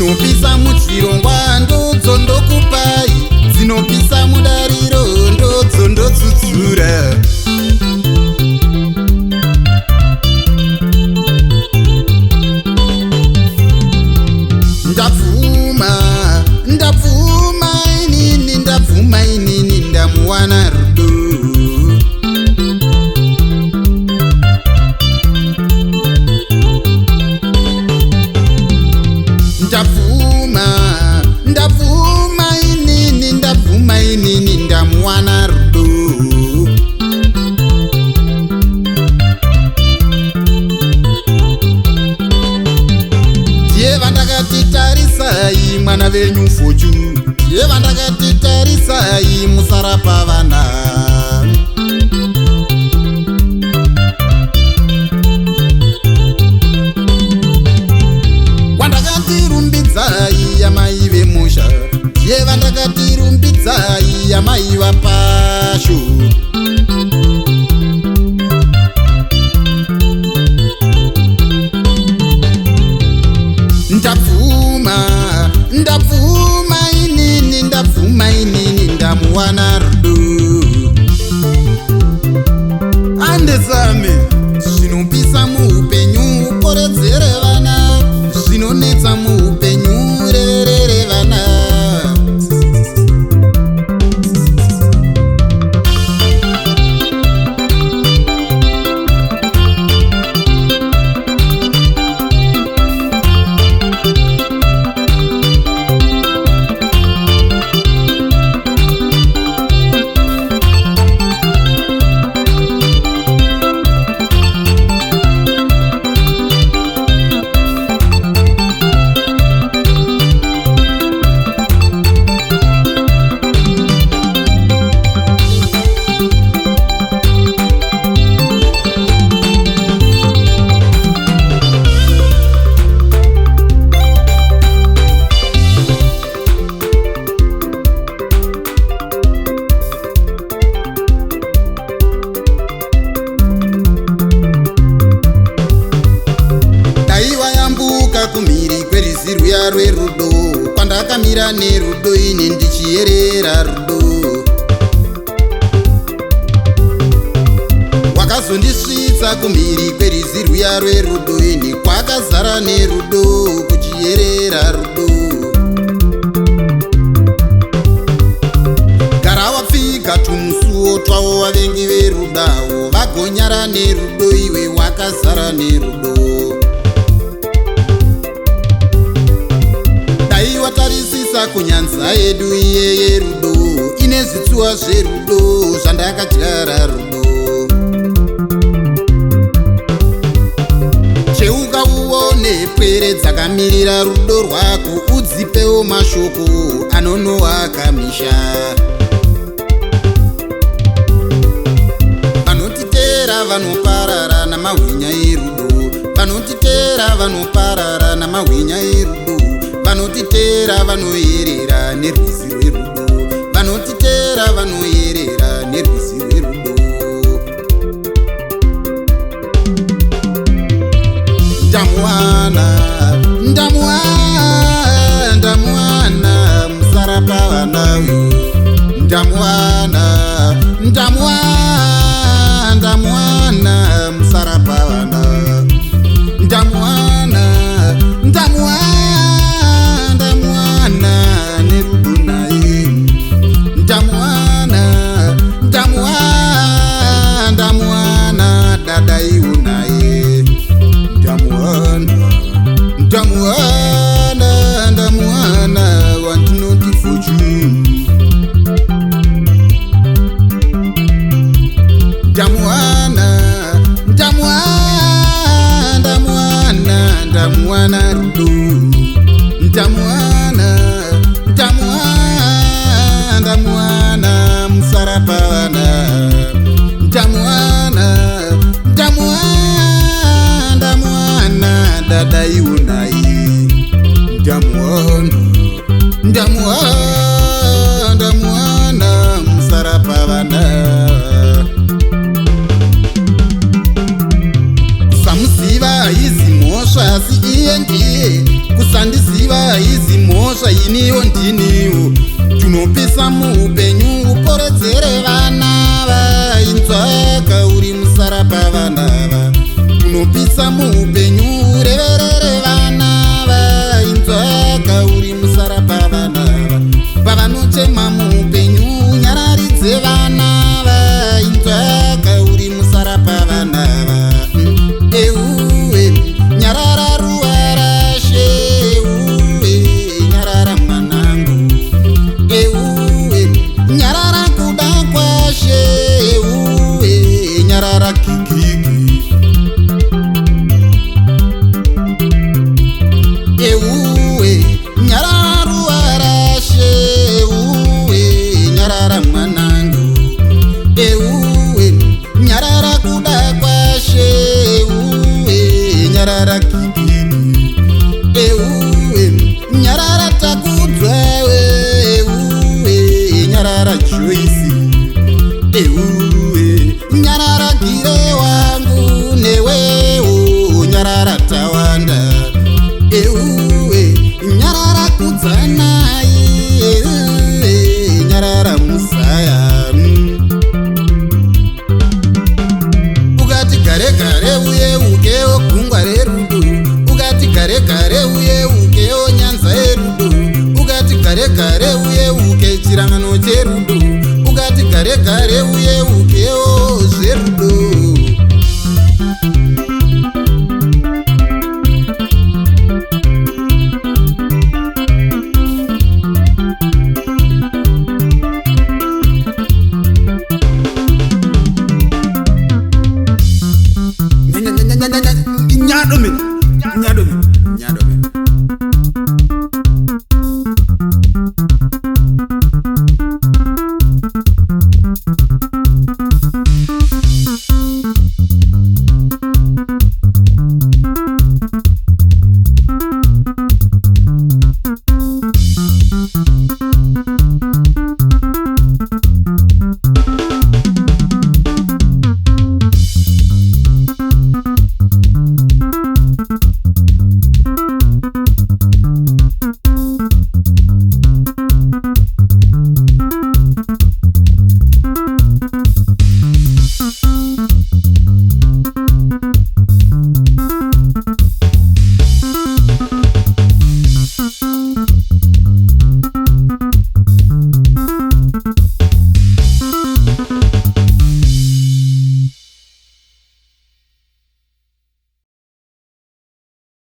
dzinopisa muchirongwa ndodzo ndokupai, dzinopisa mudariro ndodzo ndotsutsura. Ndapfuma inini ndamuwana rudo. Ndapfuma inini ndamuwana rudo. Ndiye vandakatitarisai mwana venyu fochu, ndiye vandakatitarisai musarapa vana. Vandakatirumbidzai amai vemusha, ndiye vandakatirumbidzai amai vapasho. Ndapfuma inini ndamuwana rudo. Andesame zvinopisa muupenyu, koredzere vana, zvinonetsa muupenyu, rerere vana. Kumhiri kwerwizi rwuya rwerudo, kwandakamira nerudo ini ndichiyerera rudo. Wakazondisvitsa kumhiri kwerwizi rwuya rwerudo ini, kwakazara nerudo kuchiyerera rudo. Gara wapfiga tumusuwo twavo vavengi verudawo, vagonyara nerudo, iwe wakazara nerudo. Tarisisa kunyanza yedu iyeye rudo, ine zvitsuwa zverudo zvandakadyara rudo. Cheuka uone pwere dzakamirira rudo rwako, udzipewo mashoko anonoaka misha. Vanotiteera vanoparara namahwinya erudo, vanotiteera vanoparara namahwinya erudo. Vanotiteera vanoyerera nerwizi rwerudo, vanotiteera vanoyerera nerwizi rwerudo. Ndamuwana musarapa vana uyu. Ndamuwana musarapa vana. Ndamuwana nerudo naye. kikiki euwe nyarara ruwarashe euwe nyarara mwanangu euwe nyarara kuda kwashe euwe nyarara kikiki euwe nyarara takudzwawe euwe nyarara choisi euwe nyarara gire wangu newewo nyarara tawanda euwe nyarara kudzanai euwe nyarara musaya ukati gare gare uye ukewo gungwa rerudo ukati gare gare uye ukewo nyanza yerudo ukati gare gare uye uke chirangano cherudo ukati gare gare uye ukewo zverudo Nyadomi